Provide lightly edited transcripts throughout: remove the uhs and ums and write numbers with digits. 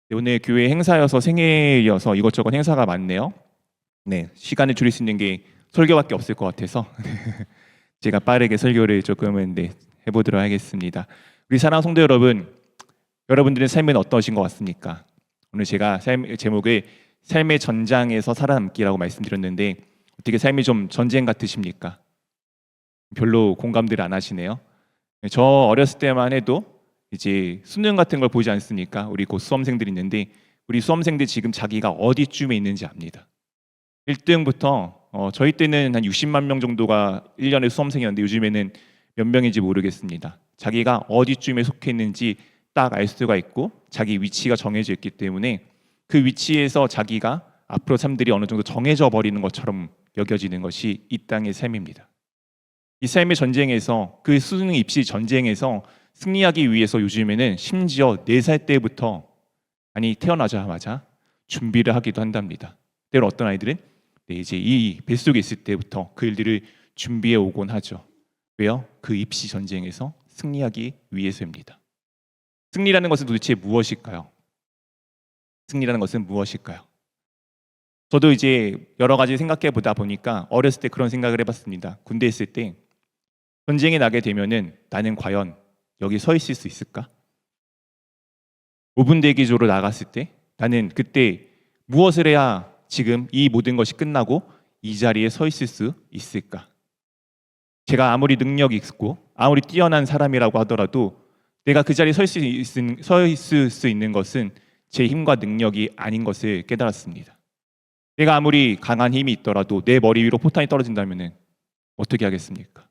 네, 오늘 교회 행사여서 생일이어서 이것저것 행사가 많네요. 네, 시간을 줄일 수 있는 게 설교밖에 없을 것 같아서 제가 빠르게 설교를 조금은 해보도록 하겠습니다. 우리 사랑하는 성도 여러분, 여러분들의 삶은 어떠신 것 같습니까? 오늘 제가 제목을 삶의 전장에서 살아남기라고 말씀드렸는데 어떻게 삶이 좀 전쟁 같으십니까? 별로 공감들 안 하시네요. 저 어렸을 때만 해도 이제 수능 같은 걸 보지 않습니까? 우리 곧 수험생들이 있는데 우리 수험생들 지금 자기가 어디쯤에 있는지 압니다. 1등부터 저희 때는 한 60만 명 정도가 1년에 수험생이었는데 요즘에는 몇 명인지 모르겠습니다. 자기가 어디쯤에 속해 있는지 딱 알 수가 있고 자기 위치가 정해져 있기 때문에 그 위치에서 자기가 앞으로 삶들이 어느 정도 정해져 버리는 것처럼 여겨지는 것이 이 땅의 삶입니다. 이 삶의 전쟁에서 그 수능 입시 전쟁에서 승리하기 위해서 요즘에는 심지어 4살 때부터 태어나자마자 준비를 하기도 한답니다. 때로 어떤 아이들은 이제 이 뱃속에 있을 때부터 그 일들을 준비해 오곤 하죠. 왜요? 그 입시 전쟁에서 승리하기 위해서입니다. 승리라는 것은 도대체 무엇일까요? 승리라는 것은 무엇일까요? 저도 이제 여러 가지 생각해 보다 보니까 어렸을 때 그런 생각을 해봤습니다. 군대에 있을 때 전쟁이 나게 되면은 나는 과연 여기 서 있을 수 있을까? 5분 대기조로 나갔을 때 나는 그때 무엇을 해야 지금 이 모든 것이 끝나고 이 자리에 서 있을 수 있을까? 제가 아무리 능력이 있고 아무리 뛰어난 사람이라고 하더라도 내가 그 자리에 서 있을 수 있는 것은 제 힘과 능력이 아닌 것을 깨달았습니다. 내가 아무리 강한 힘이 있더라도 내 머리 위로 포탄이 떨어진다면 어떻게 하겠습니까?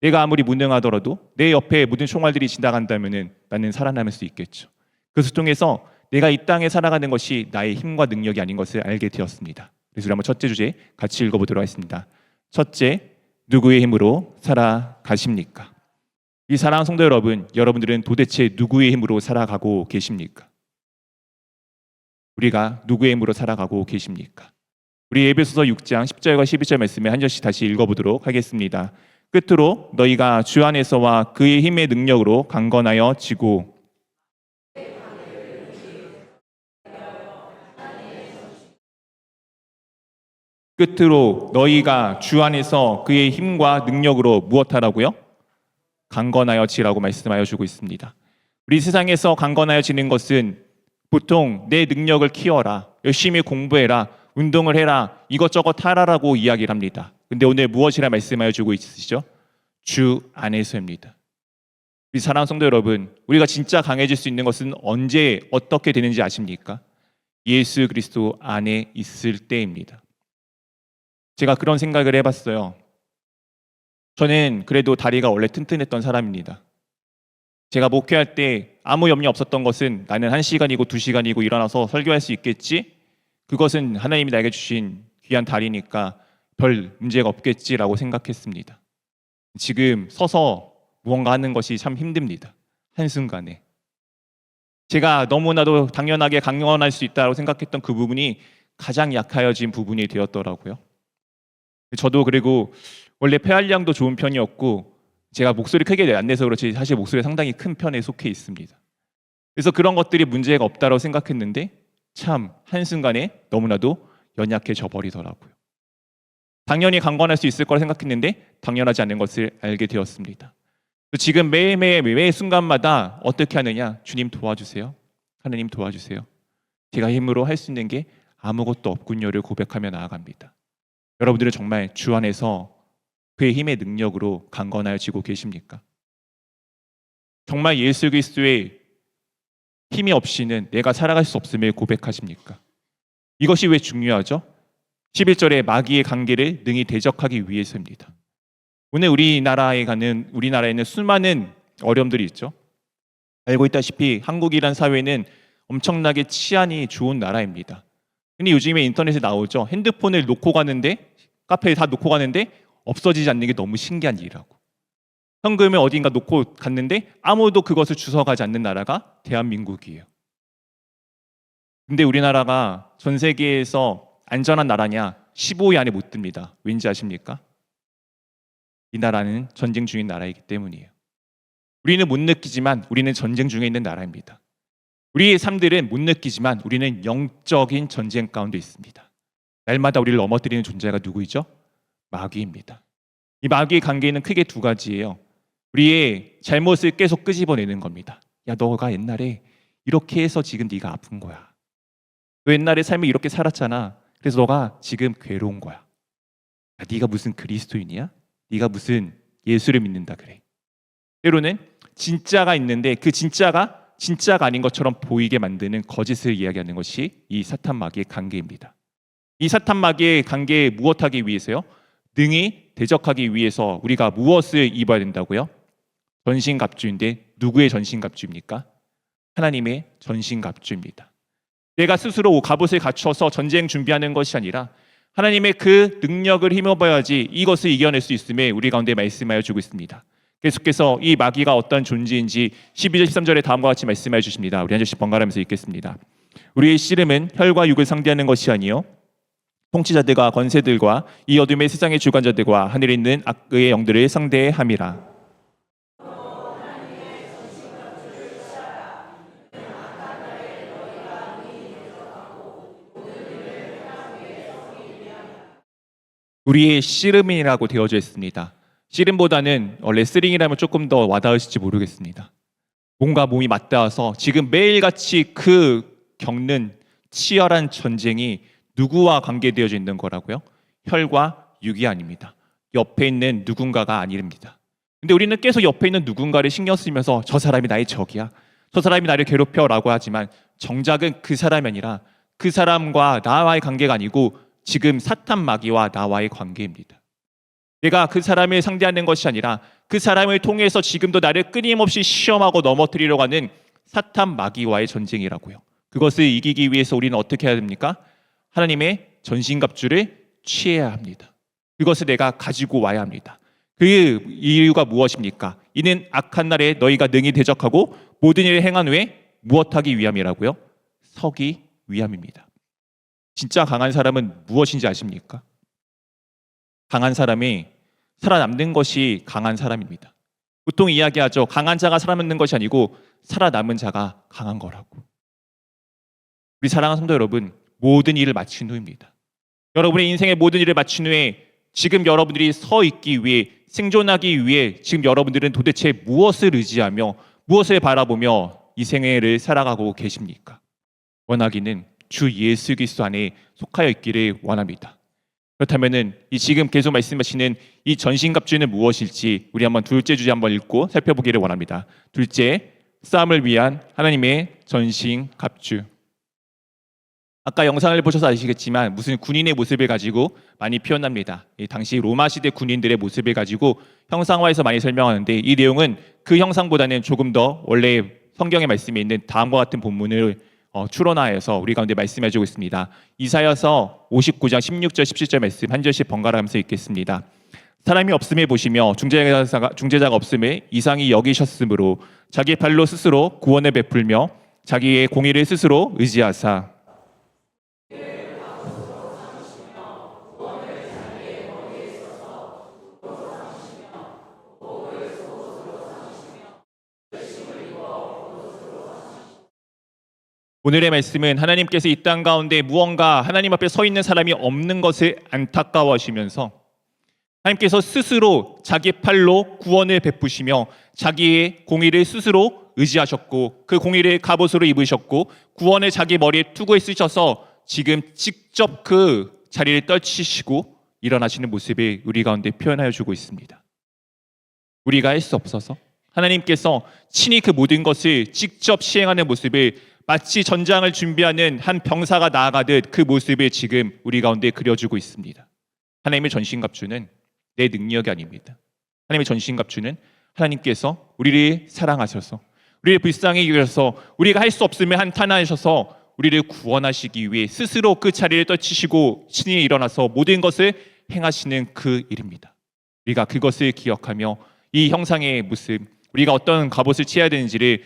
내가 아무리 무능하더라도 내 옆에 모든 총알들이 지나간다면 나는 살아남을 수 있겠죠. 그것을 통해서 내가 이 땅에 살아가는 것이 나의 힘과 능력이 아닌 것을 알게 되었습니다. 그래서 우리 한번 첫째 주제 같이 읽어보도록 하겠습니다. 첫째, 누구의 힘으로 살아가십니까? 이 사랑하는 성도 여러분, 여러분들은 도대체 누구의 힘으로 살아가고 계십니까? 우리가 누구의 힘으로 살아가고 계십니까? 우리 에베소서 6장 10절과 11절 말씀을 한 절씩 다시 읽어보도록 하겠습니다. 끝으로 너희가 주 안에서와 그의 힘의 능력으로 강건하여 지고 끝으로 너희가 주 안에서 그의 힘과 능력으로 무엇하라고요? 강건하여 지라고 말씀하여 주고 있습니다. 우리 세상에서 강건하여 지는 것은 보통 내 능력을 키워라, 열심히 공부해라, 운동을 해라, 이것저것 하라라고 이야기를 합니다. 근데 오늘 무엇이라 말씀하여 주고 있으시죠? 주 안에서입니다. 우리 사랑하는 성도 여러분, 우리가 진짜 강해질 수 있는 것은 언제 어떻게 되는지 아십니까? 예수 그리스도 안에 있을 때입니다. 제가 그런 생각을 해봤어요. 저는 그래도 다리가 원래 튼튼했던 사람입니다. 제가 목회할 때 아무 염려 없었던 것은 나는 1시간이고 2시간이고 일어나서 설교할 수 있겠지? 그것은 하나님이 나에게 주신 귀한 다리니까 별 문제가 없겠지라고 생각했습니다. 지금 서서 무언가 하는 것이 참 힘듭니다. 한순간에. 제가 너무나도 당연하게 강건할 수 있다고 생각했던 그 부분이 가장 약하여진 부분이 되었더라고요. 저도 그리고 원래 폐활량도 좋은 편이었고 제가 목소리 크게 안 내서 그렇지 사실 목소리 상당히 큰 편에 속해 있습니다. 그래서 그런 것들이 문제가 없다고 생각했는데 참 한순간에 너무나도 연약해져 버리더라고요. 당연히 강건할 수 있을 거라 생각했는데 당연하지 않은 것을 알게 되었습니다. 지금 매 순간마다 어떻게 하느냐? 주님 도와주세요. 하나님 도와주세요. 제가 힘으로 할 수 있는 게 아무것도 없군요를 고백하며 나아갑니다. 여러분들은 정말 주 안에서 그의 힘의 능력으로 강건하여지고 계십니까? 정말 예수 그리스도의 힘이 없이는 내가 살아갈 수 없음을 고백하십니까? 이것이 왜 중요하죠? 11절에 마귀의 관계를 능히 대적하기 위해서입니다. 오늘 우리나라에는 수많은 어려움들이 있죠. 알고 있다시피 한국이란 사회는 엄청나게 치안이 좋은 나라입니다. 근데 요즘에 인터넷에 나오죠. 핸드폰을 놓고 가는데 카페에 다 놓고 가는데 없어지지 않는 게 너무 신기한 일이라고. 현금을 어딘가 놓고 갔는데 아무도 그것을 주워가지 않는 나라가 대한민국이에요. 근데 우리나라가 전 세계에서 안전한 나라냐? 15위 안에 못 듭니다. 왠지 아십니까? 이 나라는 전쟁 중인 나라이기 때문이에요. 우리는 못 느끼지만 우리는 전쟁 중에 있는 나라입니다. 우리의 삶들은 못 느끼지만 우리는 영적인 전쟁 가운데 있습니다. 날마다 우리를 넘어뜨리는 존재가 누구이죠? 마귀입니다. 이 마귀의 관계는 크게 두 가지예요. 우리의 잘못을 계속 끄집어내는 겁니다. 야, 너가 옛날에 이렇게 해서 지금 네가 아픈 거야. 너 옛날에 삶을 이렇게 살았잖아. 그래서 너가 지금 괴로운 거야. 야, 네가 무슨 그리스도인이야? 네가 무슨 예수를 믿는다 그래. 때로는 진짜가 있는데 그 진짜가 아닌 것처럼 보이게 만드는 거짓을 이야기하는 것이 이 사탄 마귀의 관계입니다. 이 사탄 마귀의 관계에 무엇하기 위해서요? 능히 대적하기 위해서 우리가 무엇을 입어야 된다고요? 전신갑주인데 누구의 전신갑주입니까? 하나님의 전신갑주입니다. 내가 스스로 갑옷을 갖춰서 전쟁 준비하는 것이 아니라 하나님의 그 능력을 힘입어야지 이것을 이겨낼 수 있음에 우리 가운데 말씀하여 주고 있습니다. 계속해서 이 마귀가 어떤 존재인지 12절 13절에 다음과 같이 말씀해 주십니다. 우리 한 절씩 번갈아가면서 읽겠습니다. 우리의 씨름은 혈과 육을 상대하는 것이 아니요 통치자들과 권세들과 이 어둠의 세상의 주관자들과 하늘에 있는 악의 영들을 상대함이라. 우리의 씨름이라고 되어져 있습니다. 씨름보다는 레슬링이라면 조금 더 와닿으실지 모르겠습니다. 몸과 몸이 맞닿아서 지금 매일같이 그 겪는 치열한 전쟁이 누구와 관계되어져 있는 거라고요? 혈과 육이 아닙니다. 옆에 있는 누군가가 아닙니다. 근데 우리는 계속 옆에 있는 누군가를 신경 쓰면서 저 사람이 나의 적이야, 저 사람이 나를 괴롭혀라고 하지만 정작은 그 사람이 아니라 그 사람과 나와의 관계가 아니고 지금 사탄 마귀와 나와의 관계입니다. 내가 그 사람을 상대하는 것이 아니라 그 사람을 통해서 지금도 나를 끊임없이 시험하고 넘어뜨리려고 하는 사탄 마귀와의 전쟁이라고요. 그것을 이기기 위해서 우리는 어떻게 해야 됩니까? 하나님의 전신갑주를 취해야 합니다. 그것을 내가 가지고 와야 합니다. 그 이유가 무엇입니까? 이는 악한 날에 너희가 능히 대적하고 모든 일을 행한 후에 무엇하기 위함이라고요? 서기 위함입니다. 진짜 강한 사람은 무엇인지 아십니까? 강한 사람이 살아남는 것이 강한 사람입니다. 보통 이야기하죠. 강한 자가 살아남는 것이 아니고 살아남은 자가 강한 거라고. 우리 사랑하는 성도 여러분, 모든 일을 마친 후입니다. 여러분의 인생의 모든 일을 마친 후에 지금 여러분들이 서 있기 위해, 생존하기 위해 지금 여러분들은 도대체 무엇을 의지하며 무엇을 바라보며 이 생애를 살아가고 계십니까? 원하기는 주 예수 그리스도 안에 속하여 있기를 원합니다. 그렇다면은 이 지금 계속 말씀하시는 이 전신갑주는 무엇일지 우리 한번 둘째 주제 한번 읽고 살펴보기를 원합니다. 둘째, 싸움을 위한 하나님의 전신갑주. 아까 영상을 보셔서 아시겠지만 무슨 군인의 모습을 가지고 많이 표현합니다. 당시 로마 시대 군인들의 모습을 가지고 형상화해서 많이 설명하는데 이 내용은 그 형상보다는 조금 더 원래 성경의 말씀에 있는 다음과 같은 본문을 추론하여서 우리 가운데 말씀해주고 있습니다. 이사야서 59장 16절 17절 말씀 한 절씩 번갈아가면서 읽겠습니다. 사람이 없음에 보시며 중재자가 없음에 이상히 여기셨으므로 자기 발로 스스로 구원을 베풀며 자기의 공의를 스스로 의지하사 오늘의 말씀은 하나님께서 이 땅 가운데 무언가 하나님 앞에 서 있는 사람이 없는 것을 안타까워하시면서 하나님께서 스스로 자기 팔로 구원을 베푸시며 자기의 공의를 스스로 의지하셨고 그 공의를 갑옷으로 입으셨고 구원을 자기 머리에 투구에 쓰셔서 지금 직접 그 자리를 떨치시고 일어나시는 모습을 우리 가운데 표현하여 주고 있습니다. 우리가 할 수 없어서 하나님께서 친히 그 모든 것을 직접 시행하는 모습을 마치 전장을 준비하는 한 병사가 나아가듯 그 모습을 지금 우리 가운데 그려주고 있습니다. 하나님의 전신갑주는 내 능력이 아닙니다. 하나님의 전신갑주는 하나님께서 우리를 사랑하셔서 우리를 불쌍히 여기셔서 우리가 할 수 없음을 한탄하셔서 우리를 구원하시기 위해 스스로 그 자리를 떨치시고 친히 일어나서 모든 것을 행하시는 그 일입니다. 우리가 그것을 기억하며 이 형상의 모습, 우리가 어떤 갑옷을 취해야 되는지를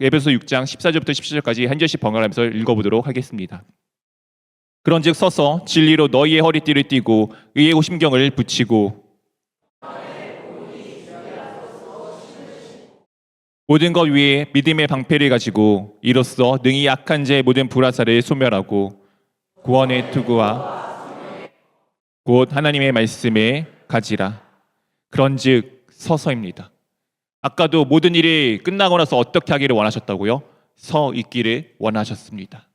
에베소 6장 14절부터 17절까지 한 절씩 번갈아가면서 읽어보도록 하겠습니다. 그런즉 서서 진리로 너희의 허리띠를 띠고 의의 심경을 붙이고 모든 것 위에 믿음의 방패를 가지고 이로써 능히 약한 자의 모든 불화살을 소멸하고 구원의 투구와 곧 하나님의 말씀에 가지라. 그런즉 서서입니다. 아까도 모든 일이 끝나고 나서 어떻게 하기를 원하셨다고요? 서 있기를 원하셨습니다.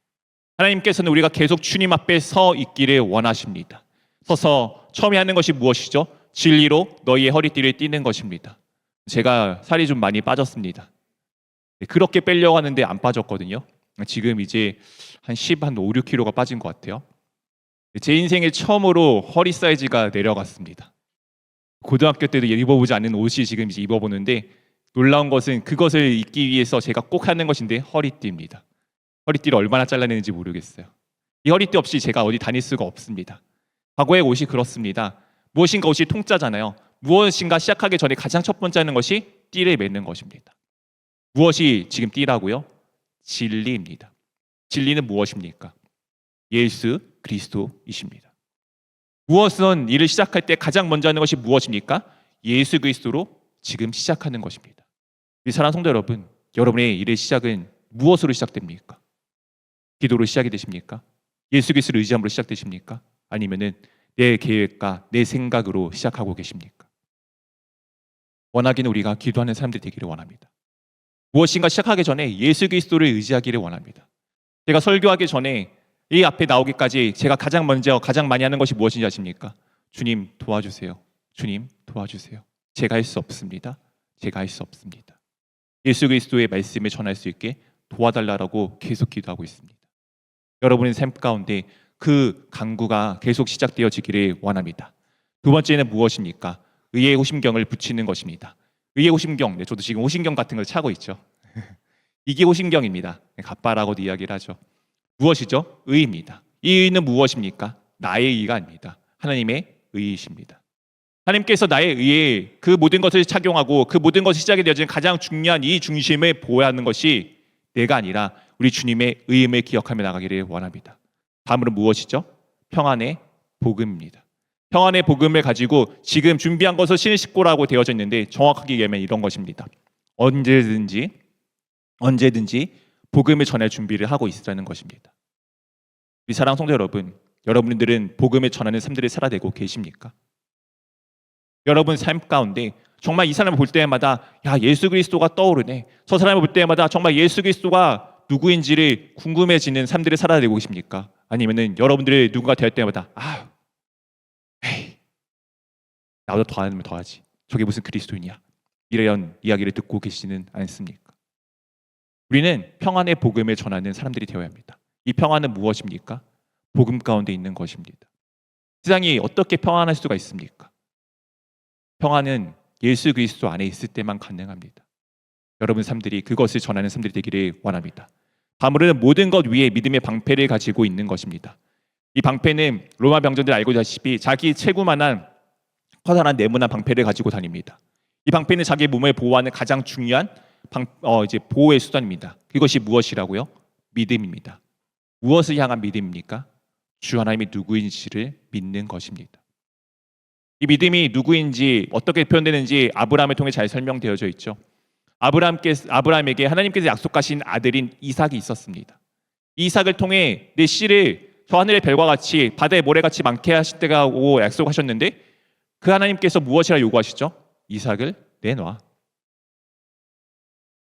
하나님께서는 우리가 계속 주님 앞에 서 있기를 원하십니다. 서서 처음에 하는 것이 무엇이죠? 진리로 너희의 허리띠를 띠는 것입니다. 제가 살이 좀 많이 빠졌습니다. 그렇게 빼려고 하는데 안 빠졌거든요. 지금 이제 한 5, 6kg가 빠진 것 같아요. 제 인생에 처음으로 허리 사이즈가 내려갔습니다. 고등학교 때도 입어보지 않는 옷이 지금 이제 입어보는데 놀라운 것은 그것을 입기 위해서 제가 꼭 하는 것인데 허리띠입니다. 허리띠를 얼마나 잘라내는지 모르겠어요. 이 허리띠 없이 제가 어디 다닐 수가 없습니다. 과거의 옷이 그렇습니다. 무엇인가 옷이 통짜잖아요. 무엇인가 시작하기 전에 가장 첫 번째 하는 것이 띠를 매는 것입니다. 무엇이 지금 띠라고요? 진리입니다. 진리는 무엇입니까? 예수 그리스도이십니다. 무엇은 일을 시작할 때 가장 먼저 하는 것이 무엇입니까? 예수 그리스도로 지금 시작하는 것입니다. 우리 사랑하는 성도 여러분, 여러분의 일의 시작은 무엇으로 시작됩니까? 기도로 시작이 되십니까? 예수 그리스도를 의지함으로 시작되십니까? 아니면은 내 계획과 내 생각으로 시작하고 계십니까? 원하기는 우리가 기도하는 사람들이 되기를 원합니다. 무엇인가 시작하기 전에 예수 그리스도를 의지하기를 원합니다. 제가 설교하기 전에 이 앞에 나오기까지 제가 가장 먼저 가장 많이 하는 것이 무엇인지 아십니까? 주님 도와주세요. 주님 도와주세요. 제가 할 수 없습니다. 제가 할 수 없습니다. 예수 그리스도의 말씀을 전할 수 있게 도와달라고 계속 기도하고 있습니다. 여러분의 삶 가운데 그 강구가 계속 시작되어지기를 원합니다. 두 번째는 무엇입니까? 의의 호심경을 붙이는 것입니다. 의의 호심경, 네, 저도 지금 호심경 같은 걸 차고 있죠. 이게 호심경입니다. 갑바라고도 이야기를 하죠. 무엇이죠? 의입니다. 이 의는 무엇입니까? 나의 의가 아닙니다. 하나님의 의이십니다. 하나님께서 나의 의에 그 모든 것을 착용하고 그 모든 것이 시작이 되어지는 가장 중요한 이 중심을 보호해야 하는 것이 내가 아니라 우리 주님의 의임을 기억하며 나가기를 원합니다. 다음으로 무엇이죠? 평안의 복음입니다. 평안의 복음을 가지고 지금 준비한 것을 신실고라고 되어져 있는데 정확하게 얘기하면 이런 것입니다. 언제든지 복음을 전할 준비를 하고 있으라는 것입니다. 우리 사랑하는 성도 여러분, 여러분들은 복음을 전하는 삶들을 살아내고 계십니까? 여러분 삶 가운데 정말 이 사람을 볼 때마다 야 예수 그리스도가 떠오르네. 저 사람을 볼 때마다 정말 예수 그리스도가 누구인지를 궁금해지는 삶들을 살아내고 계십니까? 아니면은 여러분들이 누군가 될 때마다 에이, 나보다 더 하면 더 하지. 저게 무슨 그리스도인이야? 이런 이야기를 듣고 계시는 않습니까? 우리는 평안의 복음을 전하는 사람들이 되어야 합니다. 이 평안은 무엇입니까? 복음 가운데 있는 것입니다. 세상이 어떻게 평안할 수가 있습니까? 평안은 예수 그리스도 안에 있을 때만 가능합니다. 여러분 삶들이 그것을 전하는 삶들이 되기를 원합니다. 다음으로는 모든 것 위에 믿음의 방패를 가지고 있는 것입니다. 이 방패는 로마 병정들 알고 있다시피 자기 체구만한 커다란 네모난 방패를 가지고 다닙니다. 이 방패는 자기 몸을 보호하는 가장 중요한 보호의 수단입니다. 그것이 무엇이라고요? 믿음입니다. 무엇을 향한 믿음입니까? 주 하나님이 누구인지를 믿는 것입니다. 이 믿음이 누구인지 어떻게 표현되는지 아브라함을 통해 잘 설명되어져 있죠. 아브라함에게 하나님께서 약속하신 아들인 이삭이 있었습니다. 이삭을 통해 내 씨를 저 하늘의 별과 같이 바다의 모래같이 많게 하실 때가 오고 약속하셨는데 그 하나님께서 무엇이라 요구하시죠? 이삭을 내놔.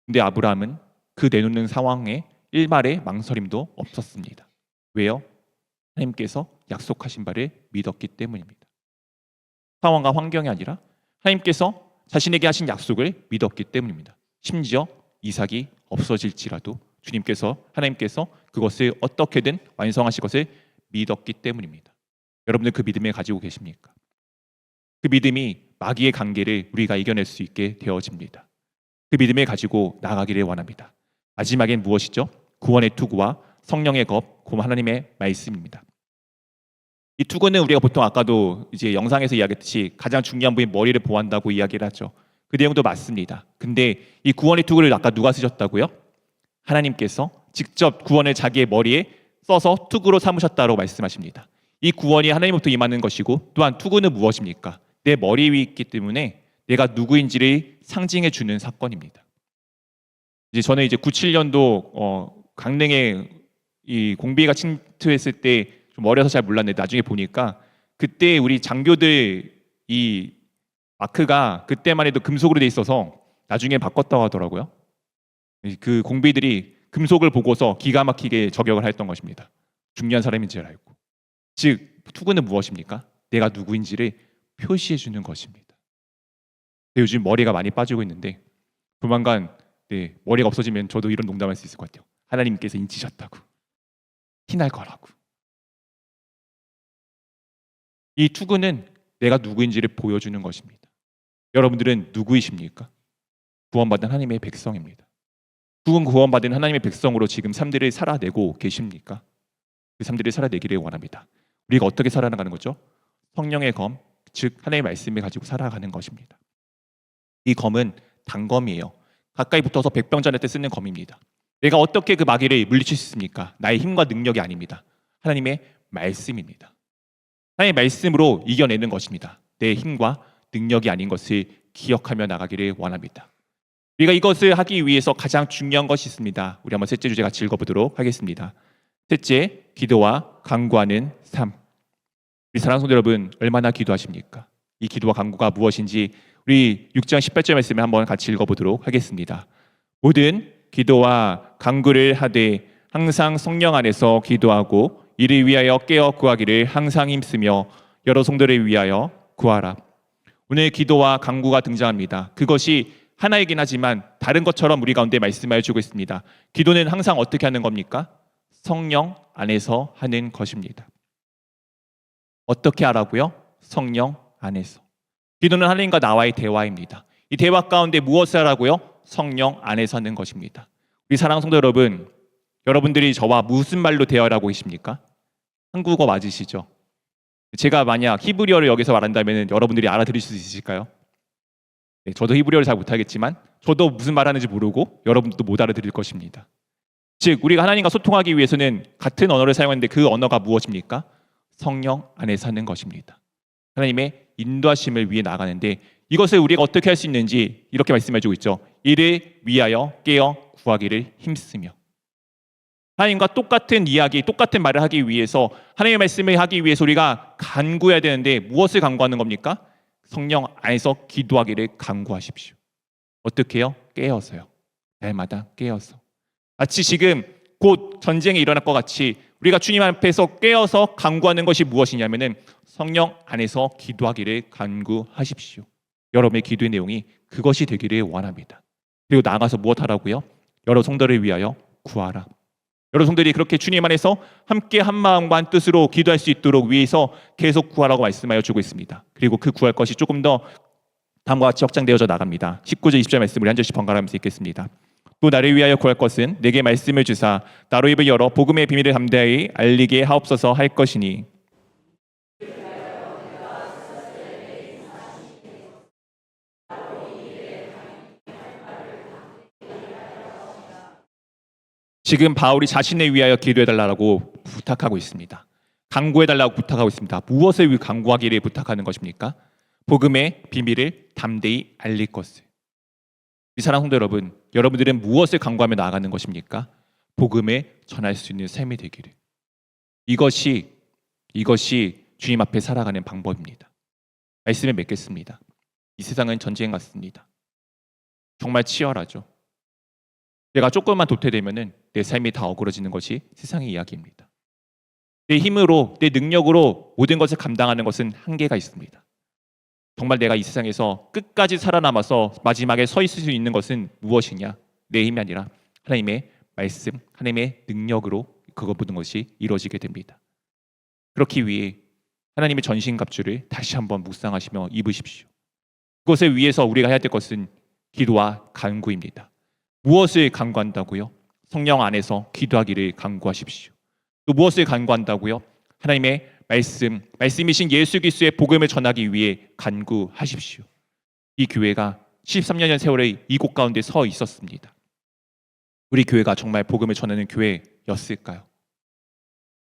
근데 아브라함은 그 내놓는 상황에 일말의 망설임도 없었습니다. 왜요? 하나님께서 약속하신 바를 믿었기 때문입니다. 상황과 환경이 아니라 하나님께서 자신에게 하신 약속을 믿었기 때문입니다. 심지어 이삭이 없어질지라도 하나님께서 그것을 어떻게든 완성하실 것을 믿었기 때문입니다. 여러분들 그 믿음을 가지고 계십니까? 그 믿음이 마귀의 관계를 우리가 이겨낼 수 있게 되어집니다. 그 믿음을 가지고 나가기를 원합니다. 마지막엔 무엇이죠? 구원의 투구와 성령의 겁, 곧 하나님의 말씀입니다. 이 투구는 우리가 보통 아까도 이제 영상에서 이야기했듯이 가장 중요한 부인 머리를 보호한다고 이야기를 하죠. 그 내용도 맞습니다. 근데 이 구원의 투구를 아까 누가 쓰셨다고요? 하나님께서 직접 구원을 자기의 머리에 써서 투구로 삼으셨다고 말씀하십니다. 이 구원이 하나님부터 임하는 것이고 또한 투구는 무엇입니까? 내 머리 위에 있기 때문에 내가 누구인지를 상징해 주는 사건입니다. 이제 저는 이제 97년도 강릉에 이 공비가 침투했을 때 좀 어려서 잘 몰랐는데 나중에 보니까 그때 우리 장교들 이 마크가 그때만 해도 금속으로 돼 있어서 나중에 바꿨다고 하더라고요. 그 공비들이 금속을 보고서 기가 막히게 저격을 했던 것입니다. 중요한 사람인 줄 알고. 즉 투구는 무엇입니까? 내가 누구인지를 표시해 주는 것입니다. 요즘 머리가 많이 빠지고 있는데 조만간 머리가 없어지면 저도 이런 농담할 수 있을 것 같아요. 하나님께서 인치셨다고. 티날 거라고. 이 투구는 내가 누구인지를 보여주는 것입니다. 여러분들은 누구이십니까? 구원받은 하나님의 백성입니다. 구원받은 하나님의 백성으로 지금 삶들을 살아내고 계십니까? 그 삶들을 살아내기를 원합니다. 우리가 어떻게 살아나가는 거죠? 성령의 검, 즉 하나님의 말씀을 가지고 살아가는 것입니다. 이 검은 단검이에요. 가까이 붙어서 백병전할 때 쓰는 검입니다. 내가 어떻게 그 마귀를 물리칠 수 있습니까? 나의 힘과 능력이 아닙니다. 하나님의 말씀입니다. 하나님의 말씀으로 이겨내는 것입니다. 내 힘과 능력이 아닌 것을 기억하며 나가기를 원합니다. 우리가 이것을 하기 위해서 가장 중요한 것이 있습니다. 우리 한번 셋째 주제 같이 읽어보도록 하겠습니다. 셋째, 기도와 간구하는 삶. 우리 사랑하는 성도 여러분, 얼마나 기도하십니까? 이 기도와 간구가 무엇인지 우리 6장 18절 말씀을 한번 같이 읽어보도록 하겠습니다. 모든 기도와 간구를 하되 항상 성령 안에서 기도하고 이를 위하여 깨어 구하기를 항상 힘쓰며 여러 성도를 위하여 구하라. 오늘 기도와 간구가 등장합니다. 그것이 하나이긴 하지만 다른 것처럼 우리 가운데 말씀하여 주고 있습니다. 기도는 항상 어떻게 하는 겁니까? 성령 안에서 하는 것입니다. 어떻게 하라고요? 성령 안에서. 기도는 하나님과 나와의 대화입니다. 이 대화 가운데 무엇을 하라고요? 성령 안에서 하는 것입니다. 우리 사랑하는 성도 여러분, 여러분들이 저와 무슨 말로 대화를 하고 계십니까? 한국어 맞으시죠? 제가 만약 히브리어를 여기서 말한다면 여러분들이 알아들을 수 있으실까요? 네, 저도 히브리어를 잘 못하겠지만 저도 무슨 말하는지 모르고 여러분들도 못 알아들을 것입니다. 즉 우리가 하나님과 소통하기 위해서는 같은 언어를 사용하는데 그 언어가 무엇입니까? 성령 안에서 하는 것입니다. 하나님의 인도하심을 위해 나가는데 이것을 우리가 어떻게 할 수 있는지 이렇게 말씀해주고 있죠. 이를 위하여 깨어 구하기를 힘쓰며. 하나님과 똑같은 이야기, 똑같은 말을 하기 위해서 하나님의 말씀을 하기 위해서 우리가 간구해야 되는데 무엇을 간구하는 겁니까? 성령 안에서 기도하기를 간구하십시오. 어떻게 해요? 깨어서요. 날마다 깨어서. 마치 지금 곧 전쟁이 일어날 것 같이 우리가 주님 앞에서 깨어서 간구하는 것이 무엇이냐면은 성령 안에서 기도하기를 간구하십시오. 여러분의 기도의 내용이 그것이 되기를 원합니다. 그리고 나아가서 무엇 하라고요? 여러 성도를 위하여 구하라. 여러 성도들이 그렇게 주님 안에서 함께 한 마음과 한 뜻으로 기도할 수 있도록 위해서 계속 구하라고 말씀하여 주고 있습니다. 그리고 그 구할 것이 조금 더 다음과 같이 확장되어져 나갑니다. 19절 20절 말씀을 한 절씩 번갈아가면서 읽겠습니다. 또 나를 위하여 구할 것은 내게 말씀을 주사 나로 입을 열어 복음의 비밀을 담대히 알리게 하옵소서 할 것이니. 지금 바울이 자신을 위하여 기도해달라고 부탁하고 있습니다. 간구해달라고 부탁하고 있습니다. 무엇을 간구하기를 부탁하는 것입니까? 복음의 비밀을 담대히 알릴 것을. 이 사랑하는 성도 여러분, 여러분들은 무엇을 간구하며 나아가는 것입니까? 복음을 전할 수 있는 삶이 되기를. 이것이 주님 앞에 살아가는 방법입니다. 말씀을 맺겠습니다. 이 세상은 전쟁 같습니다. 정말 치열하죠. 내가 조금만 도태되면은 내 삶이 다 어그러지는 것이 세상의 이야기입니다. 내 힘으로, 내 능력으로 모든 것을 감당하는 것은 한계가 있습니다. 정말 내가 이 세상에서 끝까지 살아남아서 마지막에 서 있을 수 있는 것은 무엇이냐? 내 힘이 아니라 하나님의 말씀, 하나님의 능력으로 그것 모든 것이 이루어지게 됩니다. 그렇기 위해 하나님의 전신갑주를 다시 한번 묵상하시며 입으십시오. 그것을 위해서 우리가 해야 될 것은 기도와 간구입니다. 무엇을 간구한다고요? 성령 안에서 기도하기를 간구하십시오. 또 무엇을 간구한다고요? 하나님의 말씀이신 예수 그리스도의 복음을 전하기 위해 간구하십시오. 이 교회가 13년의 세월의 이곳 가운데 서 있었습니다. 우리 교회가 정말 복음을 전하는 교회였을까요?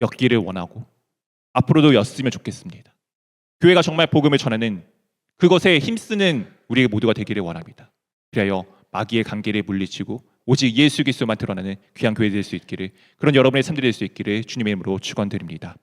였기를 원하고 앞으로도 였으면 좋겠습니다. 교회가 정말 복음을 전하는 그것에 힘쓰는 우리 모두가 되기를 원합니다. 그리하여 마귀의 관계를 물리치고 오직 예수 그리스도만 드러나는 귀한 교회 될 수 있기를, 그런 여러분의 삶들이 될 수 있기를 주님의 이름으로 축원드립니다.